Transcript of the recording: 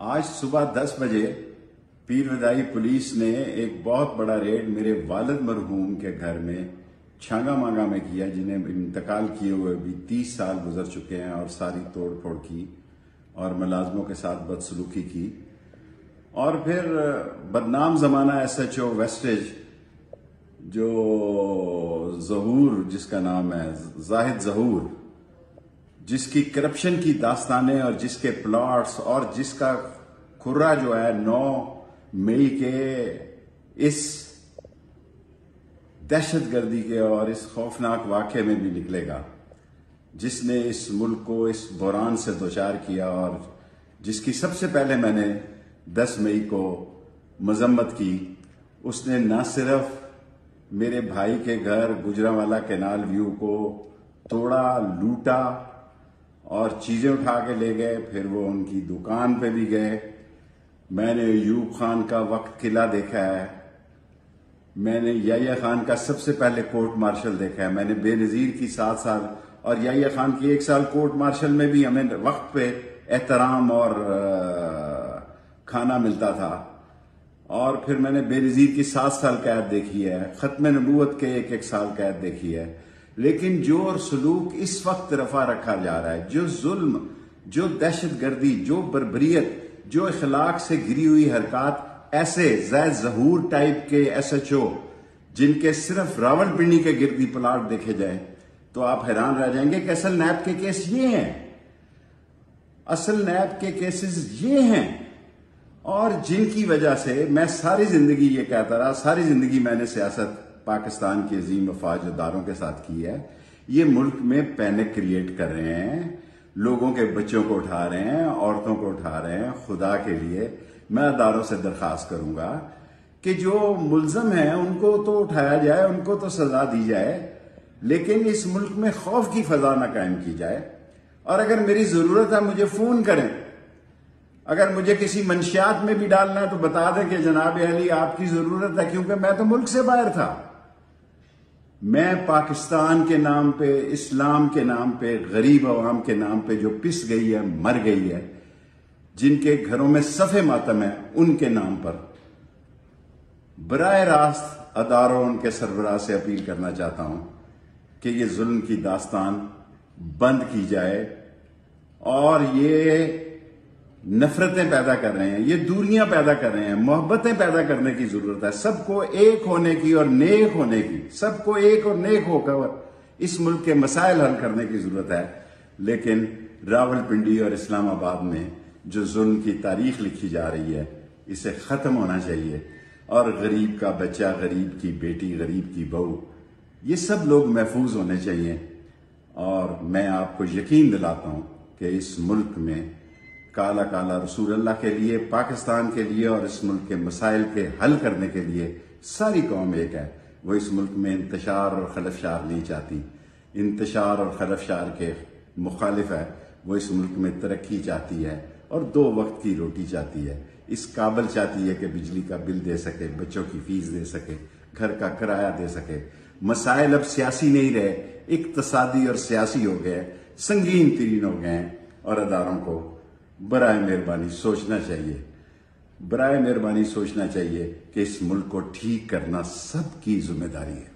آج صبح 10 بجے پیر ودائی پولیس نے ایک بہت بڑا ریڈ میرے والد مرحوم کے گھر میں چھانگا مانگا میں کیا، جنہیں انتقال کیے ہوئے بھی 30 سال گزر چکے ہیں، اور ساری توڑ پھوڑ کی اور ملازموں کے ساتھ بدسلوکی کی. اور پھر بدنام زمانہ ایس ایچ او ویسٹیج جو ظہور، جس کا نام ہے زاہد ظہور، جس کی کرپشن کی داستانیں اور جس کے پلاٹس اور جس کا کھرا جو ہے 9 مئی کے اس دہشت گردی کے اور اس خوفناک واقعے میں بھی نکلے گا، جس نے اس ملک کو اس بحران سے دوچار کیا، اور جس کی سب سے پہلے میں نے 10 مئی کو مذمت کی. اس نے نہ صرف میرے بھائی کے گھر گجرانوالہ کینال ویو کو توڑا، لوٹا اور چیزیں اٹھا کے لے گئے، پھر وہ ان کی دکان پہ بھی گئے. میں نے ایوب خان کا وقت قلعہ دیکھا ہے، میں نے یحییٰ خان کا سب سے پہلے کورٹ مارشل دیکھا ہے، میں نے بے نظیر کی 7 سال اور یحییٰ خان کی 1 سال کورٹ مارشل میں بھی ہمیں وقت پہ احترام اور کھانا ملتا تھا. اور پھر میں نے بے نظیر کی 7 سال قید دیکھی ہے، ختم نبوت کے 1 سال قید دیکھی ہے. لیکن جو اور سلوک اس وقت رفع رکھا جا رہا ہے، جو ظلم، جو دہشت گردی، جو بربریت، جو اخلاق سے گری ہوئی حرکات، ایسے زید ظہور ٹائپ کے ایس ایچ او جن کے صرف راول پنڈی کے گردی پلاٹ دیکھے جائیں تو آپ حیران رہ جائیں گے کہ اصل نیب کے کیس یہ ہیں، اصل نیب کے کیسز یہ ہیں. اور جن کی وجہ سے میں ساری زندگی یہ کہتا رہا، ساری زندگی میں نے سیاست پاکستان کی عظیم افواج اداروں کے ساتھ کی ہے، یہ ملک میں پینک کریٹ کر رہے ہیں، لوگوں کے بچوں کو اٹھا رہے ہیں، عورتوں کو اٹھا رہے ہیں. خدا کے لیے میں اداروں سے درخواست کروں گا کہ جو ملزم ہیں ان کو تو اٹھایا جائے، ان کو تو سزا دی جائے، لیکن اس ملک میں خوف کی فضا نہ قائم کی جائے. اور اگر میری ضرورت ہے مجھے فون کریں، اگر مجھے کسی منشیات میں بھی ڈالنا ہے تو بتا دیں کہ جناب علی آپ کی ضرورت ہے، کیونکہ میں تو ملک سے باہر تھا. میں پاکستان کے نام پہ، اسلام کے نام پہ، غریب عوام کے نام پہ جو پس گئی ہے، مر گئی ہے، جن کے گھروں میں صف ماتم ہے، ان کے نام پر براہ راست اداروں، ان کے سربراہ سے اپیل کرنا چاہتا ہوں کہ یہ ظلم کی داستان بند کی جائے. اور یہ نفرتیں پیدا کر رہے ہیں، یہ دوریاں پیدا کر رہے ہیں، محبتیں پیدا کرنے کی ضرورت ہے. سب کو ایک ہونے کی اور نیک ہونے کی، سب کو ایک اور نیک ہو کر اس ملک کے مسائل حل کرنے کی ضرورت ہے. لیکن راول پنڈی اور اسلام آباد میں جو ظلم کی تاریخ لکھی جا رہی ہے، اسے ختم ہونا چاہیے. اور غریب کا بچہ، غریب کی بیٹی، غریب کی بہو، یہ سب لوگ محفوظ ہونے چاہیے. اور میں آپ کو یقین دلاتا ہوں کہ اس ملک میں کالا کالا رسول اللہ کے لیے، پاکستان کے لیے اور اس ملک کے مسائل کے حل کرنے کے لیے ساری قوم ایک ہے. وہ اس ملک میں انتشار اور خلفشار نہیں چاہتی، انتشار اور خلفشار کے مخالف ہے. وہ اس ملک میں ترقی چاہتی ہے اور 2 وقت کی روٹی چاہتی ہے. اس قابل چاہتی ہے کہ بجلی کا بل دے سکے، بچوں کی فیس دے سکے، گھر کا کرایہ دے سکے. مسائل اب سیاسی نہیں رہے، اقتصادی اور سیاسی ہو گئے، سنگین ترین ہو گئے ہیں. اور اداروں کو برائے مہربانی سوچنا چاہیے، برائے مہربانی سوچنا چاہیے کہ اس ملک کو ٹھیک کرنا سب کی ذمہ داری ہے.